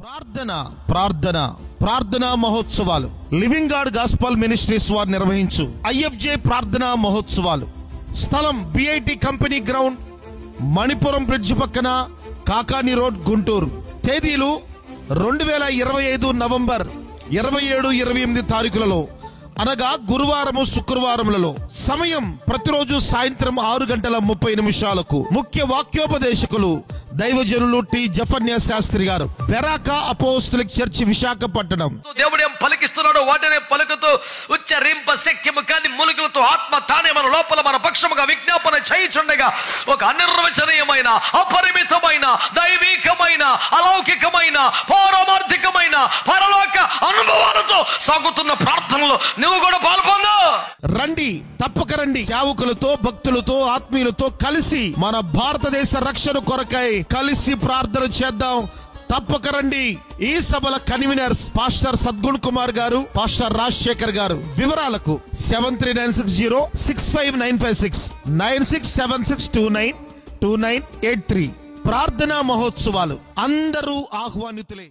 ప్రార్థనా మహోత్సవాలు living God gospel ministries వారు నిర్వహించు ఐఎఫ్జే ప్రార్థనా మహోత్సవాలు. స్థలం BIT company ground, Manipuram bridge పక్కన, కాకాని రోడ్, గుంటూరు. తేదీలు 2025 నవంబర్ 27, 28 తారీఖులలో, అనగా గురువారము, శుక్రవారములలో. సమయం ప్రతిరోజు సాయంత్రం 6:30 ముఖ్య వాక్యోపదేశకులు దైవజనులు టి జఫన్య శాస్త్రి గారు, బెరాకా అపోస్తలిక్ చర్చి, విశాఖపట్నం. దేవుడేం పలికిస్తున్నాడో వాటినే పలుకుతూ ఉచ్చరింప శక్యము కాని మూలికలతో ఆత్మ తానే మన లోపల మన పక్షముగా విజ్ఞాపన చేయుచుండగా ఒక అనిర్వచనీయమైన, అపరిమితమైన, దైవికమైన, అలౌకికమైన, పారమార్థికమైన పరలోక అనుభవాలతో సాగుతున్న ప్రార్థనలో నువ్వు కూడా పాల్పొందు. రండి, తప్పక రండి. సేవకులతో, భక్తులతో, ఆత్మీయులతో కలిసి మన భారతదేశ రక్షణ కొరకై కలిసి ప్రార్థన చేద్దాం. తప్పక రండి. ఈ సభల కన్వీనర్స్ పాస్టర్ సద్గుణ్ కుమార్ గారు, పాస్టర్ రాజశేఖర్ గారు. వివరాలకు 7396065956 9676292983. ప్రార్థనా మహోత్సవాలు అందరూ ఆహ్వానితులే.